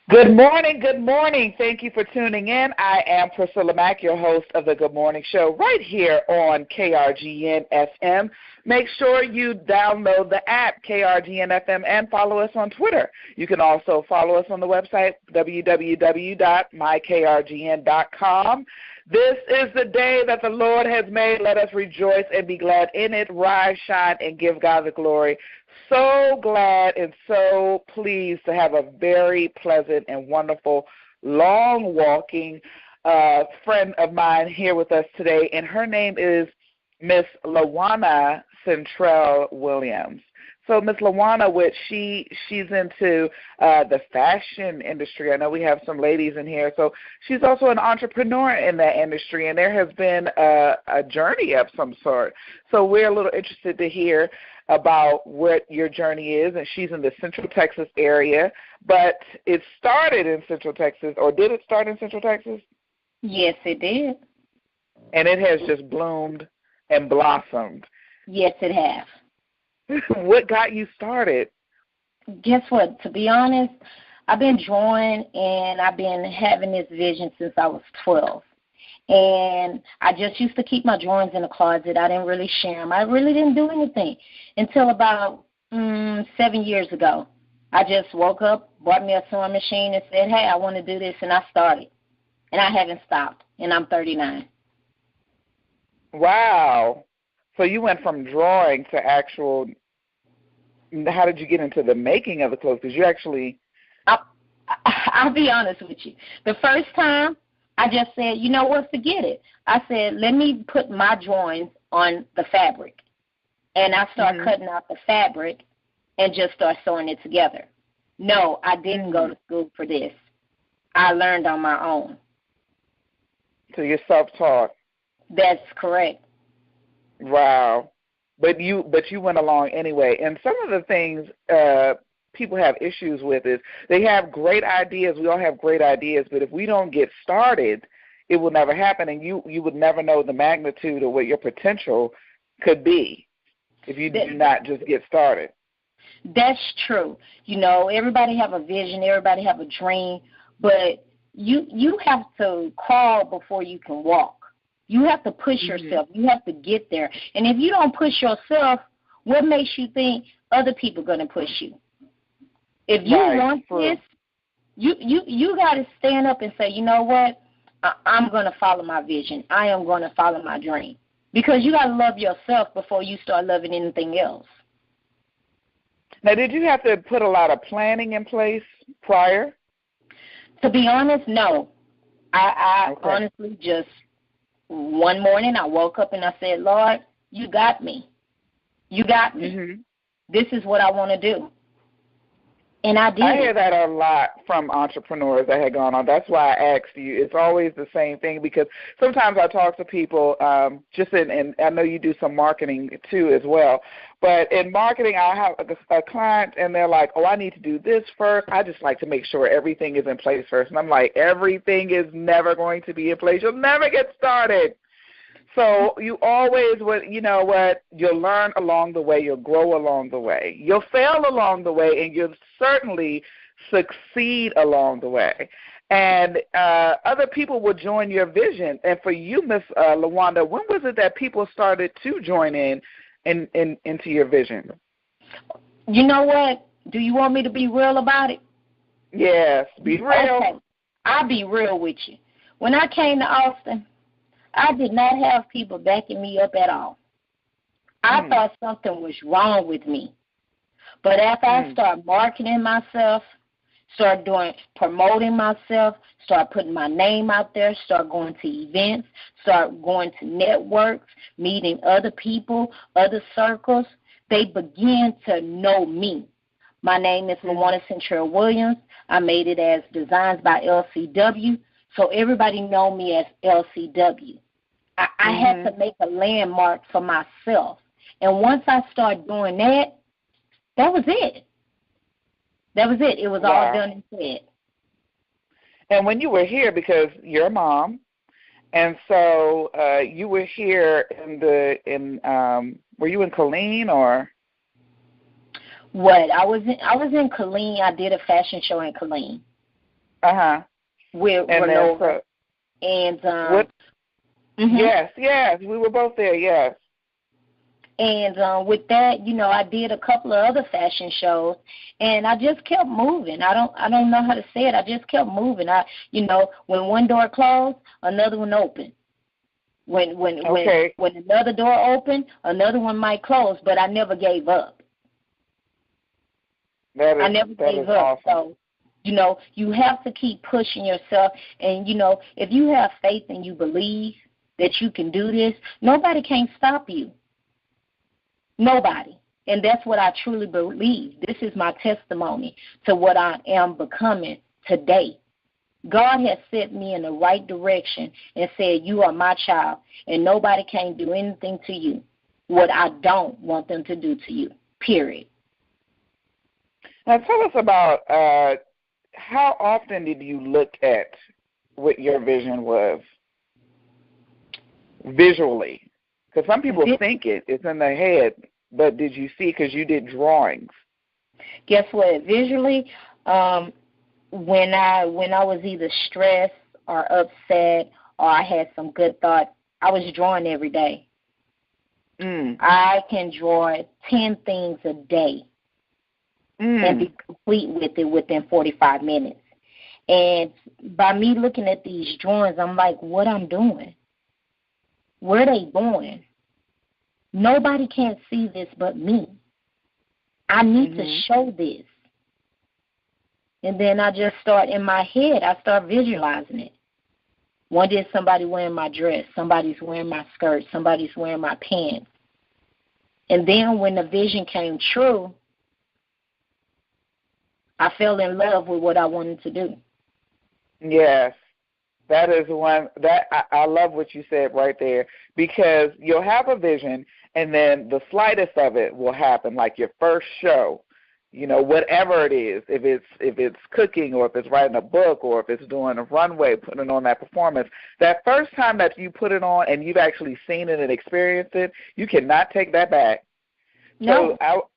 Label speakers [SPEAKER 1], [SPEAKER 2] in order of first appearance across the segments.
[SPEAKER 1] Good morning, good morning. Thank you for tuning in. I am Priscilla Mack, your host of the Good Morning Show, right here on KRGN FM. Make sure you download the app, KRGN FM, and follow us on Twitter. You can also follow us on the website, www.mykrgn.com. This is the day that the Lord has made. Let us rejoice and be glad in it. Rise, shine, and give God the glory. So glad and so pleased to have a very pleasant and wonderful, long-walking friend of mine here with us today, and her name is Miss Lajuana Centrell Williams. So Miss Lajuana, she's into the fashion industry. I know we have some ladies in here. So she's also an entrepreneur in that industry, and there has been a journey of some sort. So we're a little interested to hear about what your journey is, and she's in the Central Texas area. But it started in Central Texas, or did it start in Central Texas?
[SPEAKER 2] Yes, it did.
[SPEAKER 1] And it has just bloomed and blossomed.
[SPEAKER 2] Yes, it has.
[SPEAKER 1] What got you started?
[SPEAKER 2] Guess what? To be honest, I've been drawing and I've been having this vision since I was 12. And I just used to keep my drawings in the closet. I didn't really share them. I really didn't do anything until about 7 years ago. I just woke up, bought me a sewing machine, and said, hey, I want to do this, and I started. And I haven't stopped, and I'm 39.
[SPEAKER 1] Wow. So you went from drawing to actual, how did you get into the making of the clothes? Because you actually...
[SPEAKER 2] I'll be honest with you. The first time, I just said, you know what, forget it. I said, let me put my drawings on the fabric. And I start cutting out the fabric and just start sewing it together. No, I didn't go to school for this. I learned on my own.
[SPEAKER 1] So you're self-taught.
[SPEAKER 2] That's correct.
[SPEAKER 1] Wow. But you went along anyway. And some of the things people have issues with is they have great ideas. We all have great ideas, but if we don't get started, it will never happen, and you would never know the magnitude of what your potential could be if you do not just get started.
[SPEAKER 2] That's true. You know, everybody have a vision, everybody have a dream, but you have to crawl before you can walk. You have to push yourself. You have to get there. And if you don't push yourself, what makes you think other people are going to push you? If you want this, you got to stand up and say, you know what, I'm going to follow my vision. I am going to follow my dream. Because you got to love yourself before you start loving anything else.
[SPEAKER 1] Now, did you have to put a lot of planning in place prior?
[SPEAKER 2] To be honest, no. I honestly just, one morning I woke up and I said, Lord, you got me. You got me. This is what I want to do. And I did.
[SPEAKER 1] I hear that a lot from entrepreneurs that had gone on. That's why I asked you. It's always the same thing because sometimes I talk to people and I know you do some marketing too as well. But in marketing, I have a client and they're like, oh, I need to do this first. I just like to make sure everything is in place first. And I'm like, everything is never going to be in place. You'll never get started. So you always, you know what, you'll learn along the way, you'll grow along the way. You'll fail along the way, and you'll certainly succeed along the way. And other people will join your vision. And for you, Miss Lajuana, when was it that people started to join into your vision?
[SPEAKER 2] You know what? Do you want me to be real about it?
[SPEAKER 1] Yes, be real.
[SPEAKER 2] Okay. I'll be real with you. When I came to Austin, I did not have people backing me up at all. I thought something was wrong with me. But after I started marketing myself, start promoting myself, start putting my name out there, start going to events, start going to networks, meeting other people, other circles, they begin to know me. My name is Lajuana Centrell Williams. I made it as Designs by LCW, so everybody know me as LCW. I had to make a landmark for myself. And once I started doing that, that was it. That was it. It was all done and said.
[SPEAKER 1] And when you were here, because you're a mom, and so you were here were you in Killeen or?
[SPEAKER 2] What? I was in Killeen. I did a fashion show in Killeen.
[SPEAKER 1] Uh-huh.
[SPEAKER 2] With
[SPEAKER 1] And
[SPEAKER 2] Renova. And
[SPEAKER 1] what? Yes, we were both there. Yes.
[SPEAKER 2] And with that, I did a couple of other fashion shows, and I just kept moving. I don't know how to say it. I just kept moving. When one door closed, another one opened. When another door opened, another one might close, but I never gave up. I never gave up.
[SPEAKER 1] Awesome.
[SPEAKER 2] So, you have to keep pushing yourself, and if you have faith and you believe that you can do this, nobody can stop you. Nobody. And that's what I truly believe. This is my testimony to what I am becoming today. God has set me in the right direction and said, you are my child, and nobody can do anything to you what I don't want them to do to you, period.
[SPEAKER 1] Now tell us about how often did you look at what your vision was visually? Because some people think it's in their head, but did you see? Because you did drawings.
[SPEAKER 2] Guess what? Visually, when I was either stressed or upset or I had some good thoughts, I was drawing every day. I can draw 10 things a day and be complete with it within 45 minutes. And by me looking at these drawings, I'm like, what I'm doing? Where are they going? Nobody can see this but me. I need to show this. And then I just start in my head, I start visualizing it. One day somebody wearing my dress, somebody's wearing my skirt, somebody's wearing my pants. And then when the vision came true, I fell in love with what I wanted to do.
[SPEAKER 1] Yes. That is one that I love what you said right there, because you'll have a vision and then the slightest of it will happen, like your first show, whatever it is, if it's cooking or if it's writing a book or if it's doing a runway, putting on that performance, that first time that you put it on and you've actually seen it and experienced it, you cannot take that back.
[SPEAKER 2] No.
[SPEAKER 1] So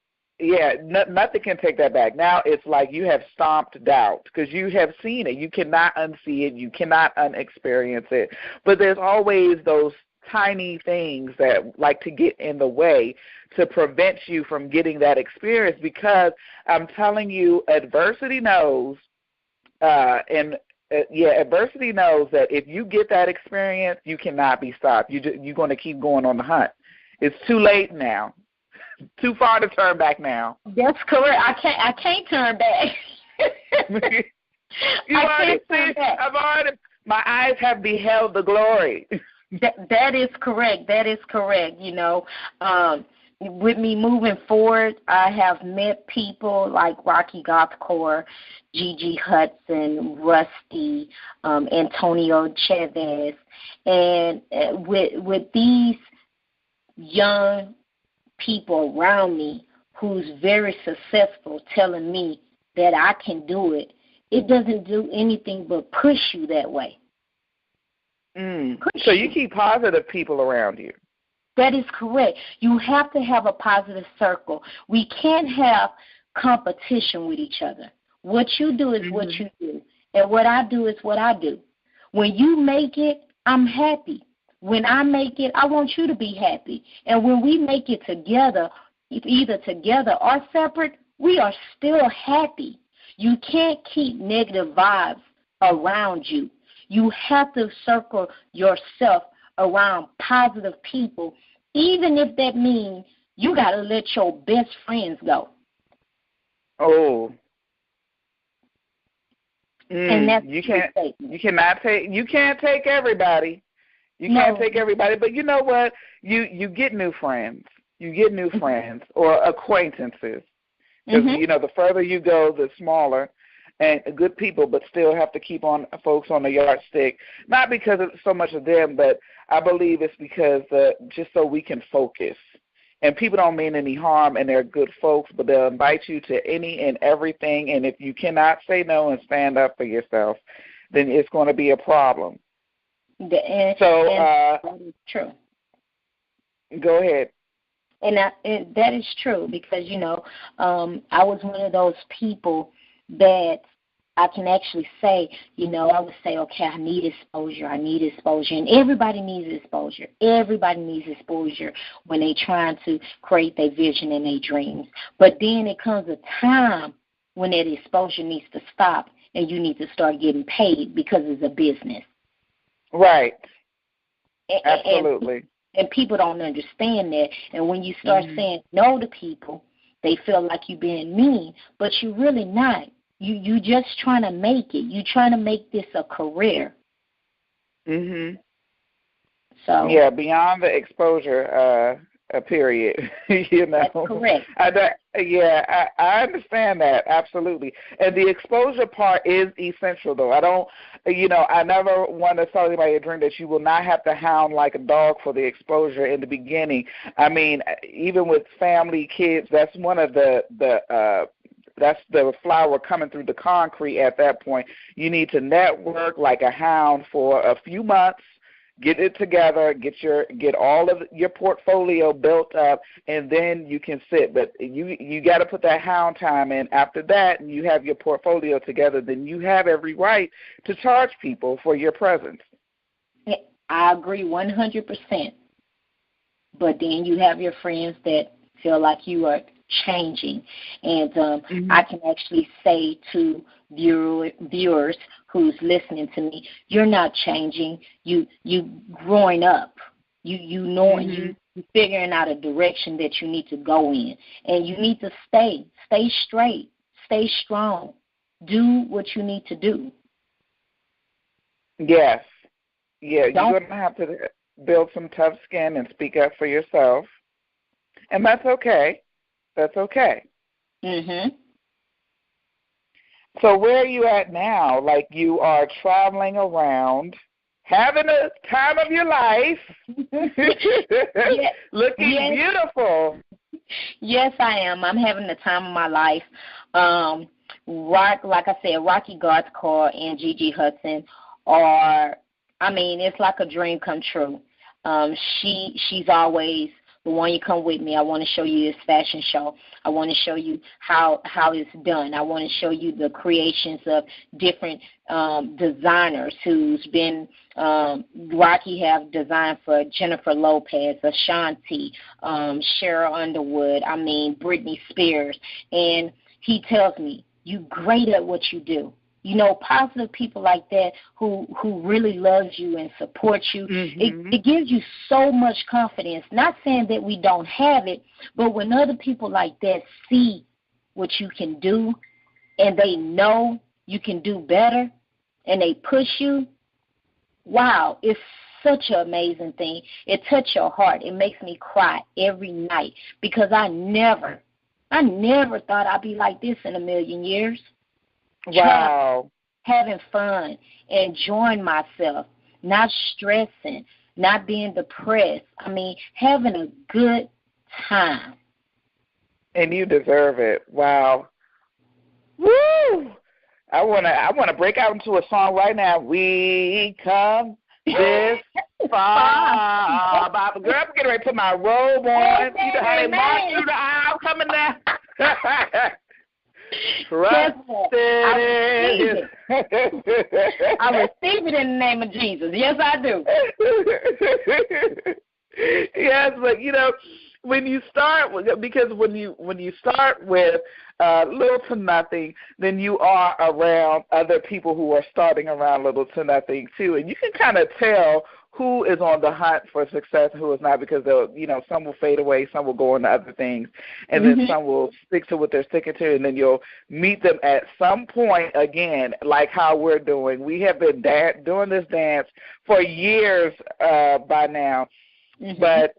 [SPEAKER 1] nothing can take that back. Now it's like you have stomped doubt because you have seen it. You cannot unsee it. You cannot unexperience it. But there's always those tiny things that like to get in the way to prevent you from getting that experience, because I'm telling you, adversity knows, adversity knows that if you get that experience, you cannot be stopped. You're going to keep going on the hunt. It's too late now. Too far to turn back now.
[SPEAKER 2] That's correct. I can't turn back.
[SPEAKER 1] My eyes have beheld the glory.
[SPEAKER 2] That is correct. That is correct. With me moving forward, I have met people like Rocky Gothcore, Gigi Hudson, Rusty, Antonio Chavez, and with these young people around me who's very successful telling me that I can do it, it doesn't do anything but push you that way.
[SPEAKER 1] So you keep positive people around you.
[SPEAKER 2] That is correct. You have to have a positive circle. We can't have competition with each other. What you do is what you do, and what I do is what I do. When you make it, I'm happy. When I make it, I want you to be happy. And when we make it together, either together or separate, we are still happy. You can't keep negative vibes around you. You have to circle yourself around positive people, even if that means you got to let your best friends go.
[SPEAKER 1] Oh.
[SPEAKER 2] And that's
[SPEAKER 1] you can't take everybody. You can't take everybody, but you know what? You get new friends. You get new friends or acquaintances. Because, the further you go, the smaller. And good people, but still have to keep on folks on the yardstick. Not because it's so much of them, but I believe it's because just so we can focus. And people don't mean any harm, and they're good folks, but they'll invite you to any and everything. And if you cannot say no and stand up for yourself, then it's going to be a problem.
[SPEAKER 2] That is true.
[SPEAKER 1] Go ahead.
[SPEAKER 2] And that is true because, I was one of those people that I can actually say, I would say, okay, I need exposure, and everybody needs exposure. Everybody needs exposure when they're trying to create their vision and their dreams. But then it comes a time when that exposure needs to stop and you need to start getting paid because it's a business.
[SPEAKER 1] Right. Absolutely.
[SPEAKER 2] And people don't understand that. And when you start saying no to people, they feel like you're being mean, but you're really not. You just trying to make it. You're trying to make this a career. So
[SPEAKER 1] yeah, beyond the exposure period,
[SPEAKER 2] That's correct.
[SPEAKER 1] I understand that, absolutely. And the exposure part is essential, though. I never want to tell anybody a dream that you will not have to hound like a dog for the exposure in the beginning. I mean, even with family, kids, that's one of that's the flower coming through the concrete at that point. You need to network like a hound for a few months, get it together, get all of your portfolio built up, and then you can sit. But you got to put that hound time in. After that, and you have your portfolio together, then you have every right to charge people for your presence.
[SPEAKER 2] I agree 100%. But then you have your friends that feel like you are changing. And I can actually say to viewers who's listening to me, you're not changing. You growing up. You knowing you figuring out a direction that you need to go in. And you need to stay straight, stay strong. Do what you need to do.
[SPEAKER 1] Yes. Yeah, you're going to have to build some tough skin and speak up for yourself. And that's okay. That's okay. So where are you at now? Like, you are traveling around, having a time of your life, looking beautiful.
[SPEAKER 2] Yes, I am. I'm having the time of my life. Like I said, Rocky God's Car and Gigi Hudson it's like a dream come true. She's always the one you come with me. I want to show you this fashion show. I want to show you how it's done. I want to show you the creations of different designers who's been Rocky have designed for Jennifer Lopez, Ashanti, Cheryl Underwood, Britney Spears. And he tells me, you great at what you do. Positive people like that who really loves you and supports you, it gives you so much confidence. Not saying that we don't have it, but when other people like that see what you can do and they know you can do better and they push you, wow, it's such an amazing thing. It touches your heart. It makes me cry every night because I never thought I'd be like this in a million years.
[SPEAKER 1] Wow.
[SPEAKER 2] Having fun, enjoying myself, not stressing, not being depressed. Having a good time.
[SPEAKER 1] And you deserve it. Wow. Woo! I wanna break out into a song right now. We come this far. Girl, I'm getting ready to put my robe on. You know how they march through the aisle coming down.
[SPEAKER 2] I receive it in the name of Jesus. Yes, I do.
[SPEAKER 1] Yes, but when you start with little to nothing, then you are around other people who are starting around little to nothing too, and you can kind of tell who is on the hunt for success and who is not, because some will fade away, some will go into other things, and then some will stick to what they're sticking to, and then you'll meet them at some point again, like how we're doing. We have been doing this dance for years by now, but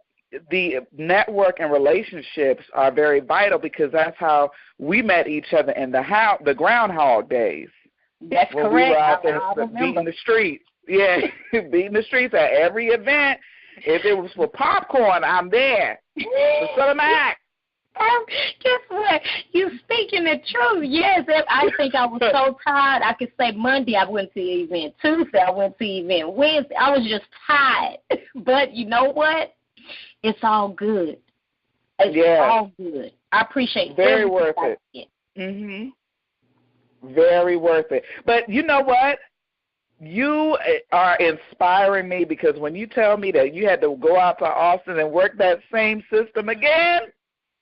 [SPEAKER 1] the network and relationships are very vital because that's how we met each other in the groundhog days.
[SPEAKER 2] That's
[SPEAKER 1] when
[SPEAKER 2] correct.
[SPEAKER 1] We were out there beating the streets. Yeah, beating the streets at every event. If it was for popcorn, I'm there. For Cinemax.
[SPEAKER 2] Guess what? You speaking the truth. Yes, I think I was so tired. I could say Monday I went to the event. Tuesday I went to the event. Wednesday I was just tired. But you know what? It's all good. It's all good. I appreciate it.
[SPEAKER 1] Very worth it. Very worth it. But you know what? You are inspiring me, because when you tell me that you had to go out to Austin and work that same system again,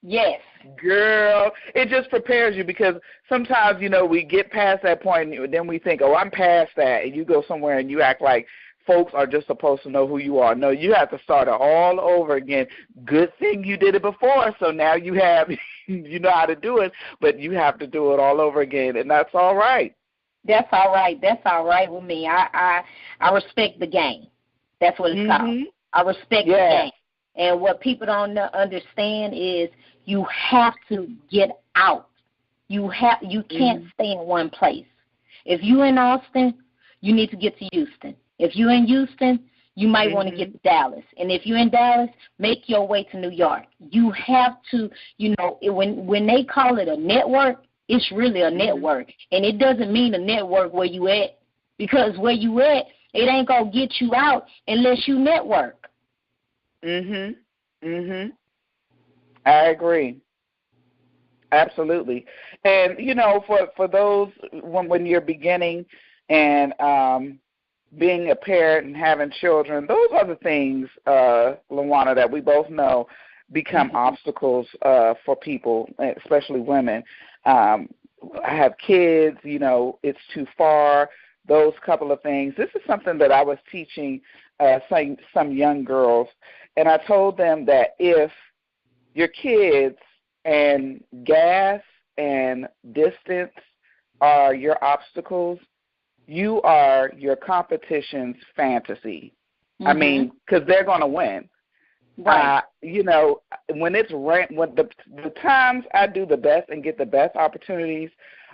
[SPEAKER 2] yes,
[SPEAKER 1] girl, it just prepares you, because sometimes, we get past that point and then we think, oh, I'm past that, and you go somewhere and you act like folks are just supposed to know who you are. No, you have to start it all over again. Good thing you did it before, so now you have, you know how to do it, but you have to do it all over again, and that's all right.
[SPEAKER 2] That's all right. That's all right with me. I respect the game. That's what it's called. I respect the game. And what people don't understand is you have to get out. You can't stay in one place. If you're in Austin, you need to get to Houston. If you're in Houston, you might want to get to Dallas. And if you're in Dallas, make your way to New York. You have to, when they call it a network, it's really a network. And it doesn't mean a network where you at, because where you at, it ain't going to get you out unless you network.
[SPEAKER 1] I agree. Absolutely. And, for those, when you're beginning and being a parent and having children, those are the things, Lajuana, that we both know become obstacles for people, especially women. I have kids, it's too far, those couple of things. This is something that I was teaching some young girls, and I told them that if your kids and gas and distance are your obstacles, you are your competition's fantasy. I mean, because they're going to win.
[SPEAKER 2] Right.
[SPEAKER 1] When it's when the times I do the best and get the best opportunities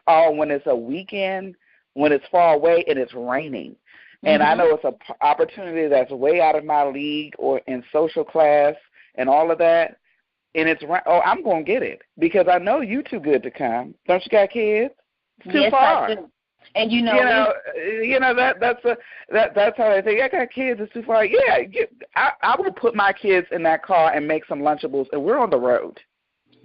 [SPEAKER 1] are when it's a weekend, when it's far away and it's raining. And I know it's an opportunity that's way out of my league or in social class and all of that. And I'm going to get it, because I know you too good to come. Don't you got kids? It's too far.
[SPEAKER 2] I do. And
[SPEAKER 1] that's how they think. I got kids. It's too far. Yeah, I would put my kids in that car and make some Lunchables, and we're on the road.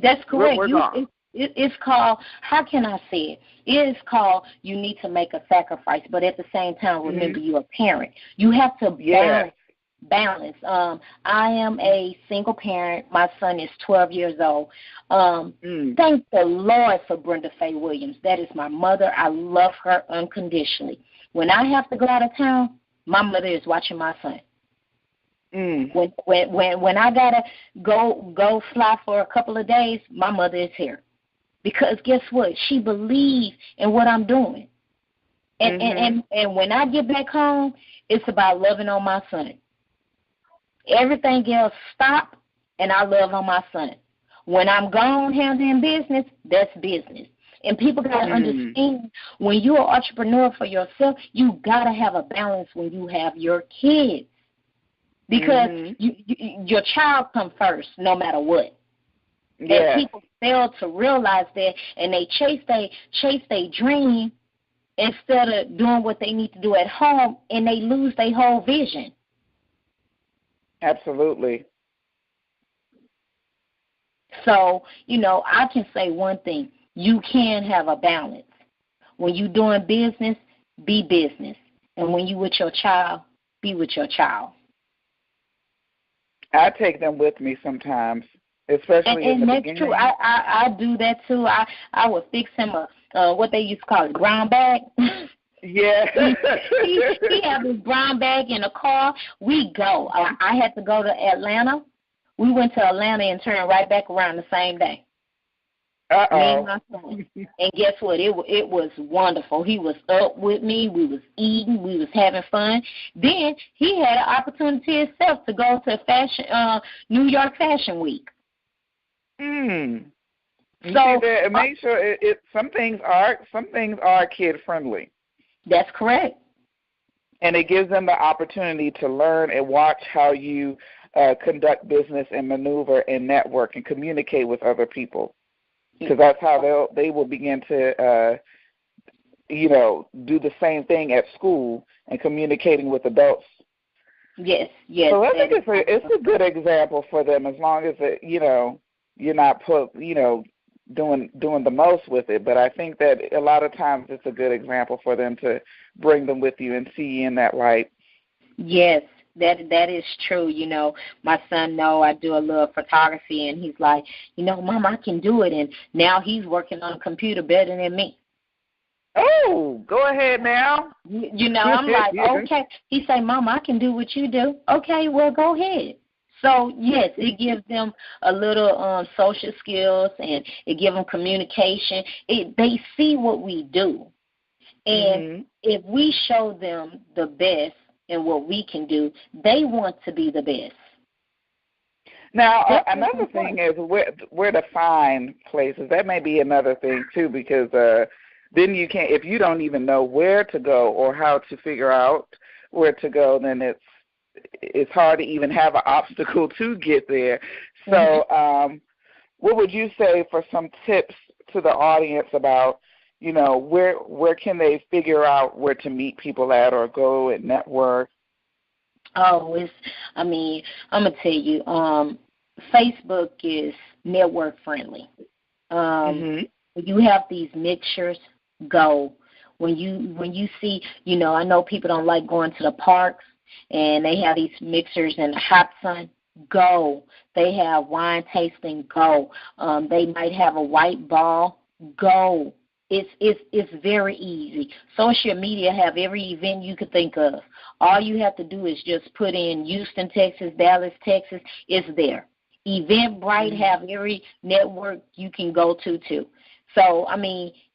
[SPEAKER 2] That's correct.
[SPEAKER 1] We're gone.
[SPEAKER 2] It's called, how can I say it? It is called, you need to make a sacrifice, but at the same time, remember, you're a parent. You have to balance. I am a single parent. My son is 12 years old. Thank the Lord for Brenda Faye Williams. That is my mother. I love her unconditionally. When I have to go out of town, my mother is watching my son. When I gotta go fly for a couple of days, my mother is here, because guess what? She believes in what I'm doing. And when I get back home, it's about loving on my son. Everything else stop, and I love on my son. When I'm gone handling business, that's business. And people got to understand, when you're an entrepreneur for yourself, you got to have a balance when you have your kids. Because your child comes first no matter what. And people fail to realize that, and they chase their dream instead of doing what they need to do at home, and they lose their whole vision.
[SPEAKER 1] Absolutely.
[SPEAKER 2] So, I can say one thing. You can have a balance. When you're doing business, be business. And when you're with your child, be with your child.
[SPEAKER 1] I take them with me sometimes, especially in the beginning. And that's true.
[SPEAKER 2] I do that too. I would fix him what they used to call it, brown bag.
[SPEAKER 1] Yeah.
[SPEAKER 2] he had his brown bag in a car. We go. I had to go to Atlanta. We went to Atlanta and turned right back around the same day.
[SPEAKER 1] Uh-oh.
[SPEAKER 2] Me and my son. And guess what? It was wonderful. He was up with me. We was eating. We was having fun. Then he had an opportunity himself to go to New York Fashion Week. So
[SPEAKER 1] make sure some things are kid friendly.
[SPEAKER 2] That's correct.
[SPEAKER 1] And it gives them the opportunity to learn and watch how you conduct business and maneuver and network and communicate with other people. Because that's how they will begin to, do the same thing at school and communicating with adults.
[SPEAKER 2] Yes.
[SPEAKER 1] So I think it's a good example for them, as long as you're not doing the most with it. But I think that a lot of times it's a good example for them to bring them with you and see you in that light.
[SPEAKER 2] Yes, that is true. My son know I do a little photography, and he's like, Mom, I can do it. And now he's working on a computer better than me.
[SPEAKER 1] Oh, go ahead now.
[SPEAKER 2] I'm like, okay. He say, Mom, I can do what you do. Okay, well, go ahead. So, yes, it gives them a little social skills, and it gives them communication. They see what we do. And if we show them the best in what we can do, they want to be the best.
[SPEAKER 1] Now, another thing is where to find places. That may be another thing, too, because then you can't, if you don't even know where to go or how to figure out where to go, then it's hard to even have an obstacle to get there. So what would you say for some tips to the audience about, where can they figure out where to meet people at or go and network?
[SPEAKER 2] Oh, I'm going to tell you, Facebook is network friendly. When you have these mixtures, go. When you see, I know people don't like going to the parks, and they have these mixers in the hot sun, go. They have wine tasting, go. They might have a white ball, go. It's very easy. Social media have every event you could think of. All you have to do is just put in Houston, Texas, Dallas, Texas. It's there. Eventbrite have every network you can go to too. So,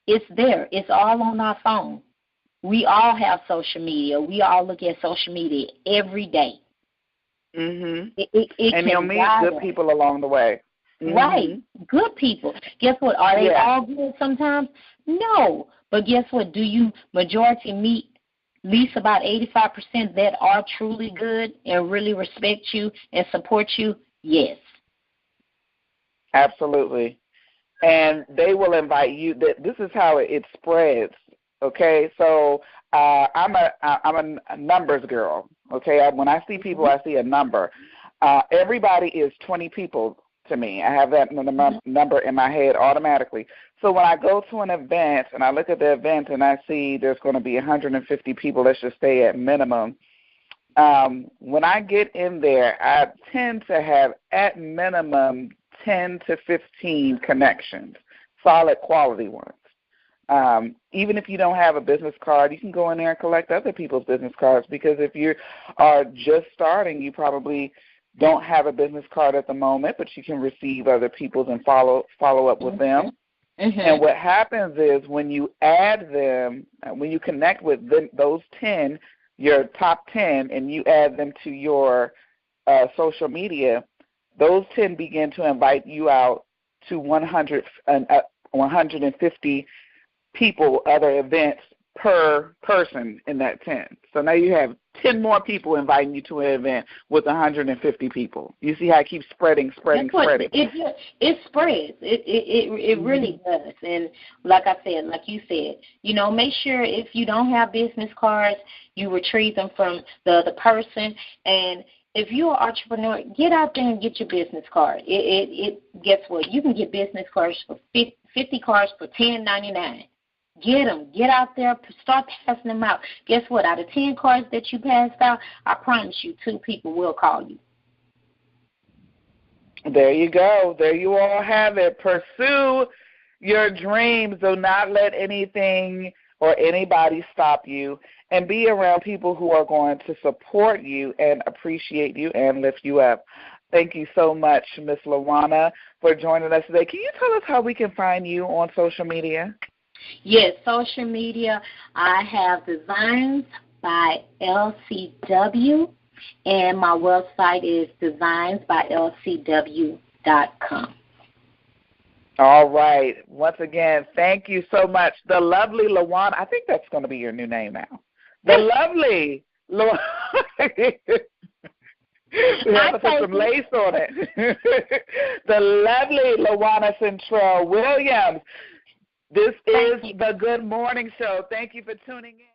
[SPEAKER 2] it's there. It's all on our phone. We all have social media. We all look at social media every day.
[SPEAKER 1] And you'll meet good people along the way.
[SPEAKER 2] Right. Good people. Guess what? Are they all good sometimes? No. But guess what? Do you majority meet at least about 85% that are truly good and really respect you and support you? Yes.
[SPEAKER 1] Absolutely. And they will invite you. This is how it spreads. Okay, so I'm a numbers girl. Okay, when I see people, I see a number. Everybody is 20 people to me. I have that number in my head automatically. So when I go to an event and I look at the event and I see there's going to be 150 people, let's just say at minimum. When I get in there, I tend to have at minimum 10 to 15 connections, solid quality ones. Even if you don't have a business card, you can go in there and collect other people's business cards, because if you are just starting, you probably don't have a business card at the moment, but you can receive other people's and follow up with them. And what happens is when you add them, when you connect with them, those 10, your top 10, and you add them to your social media, those 10 begin to invite you out to 150 people, other events per person in that 10. So now you have 10 more people inviting you to an event with 150 people. You see how it keeps spreading. It
[SPEAKER 2] spreads. It really does. And like I said, like you said, make sure if you don't have business cards, you retrieve them from the other person. And if you're an entrepreneur, get out there and get your business card. Guess what? You can get business cards for 50 cards for $10.99. Get them. Get out there. Start passing them out. Guess what? Out of 10 cards that you passed out, I promise you 2 people will call you.
[SPEAKER 1] There you go. There you all have it. Pursue your dreams. Do not let anything or anybody stop you. And be around people who are going to support you and appreciate you and lift you up. Thank you so much, Miss Lajuana, for joining us today. Can you tell us how we can find you on social media?
[SPEAKER 2] Yes, social media. I have Designs by LCW, and my website is designsbylcw.com.
[SPEAKER 1] All right. Once again, thank you so much. The lovely Lajuana. I think that's going to be your new name now. The lovely Lajuana. We have to put some lace on it. The lovely Lajuana Centrell Williams. This is the Good Morning Show. Thank you for tuning in.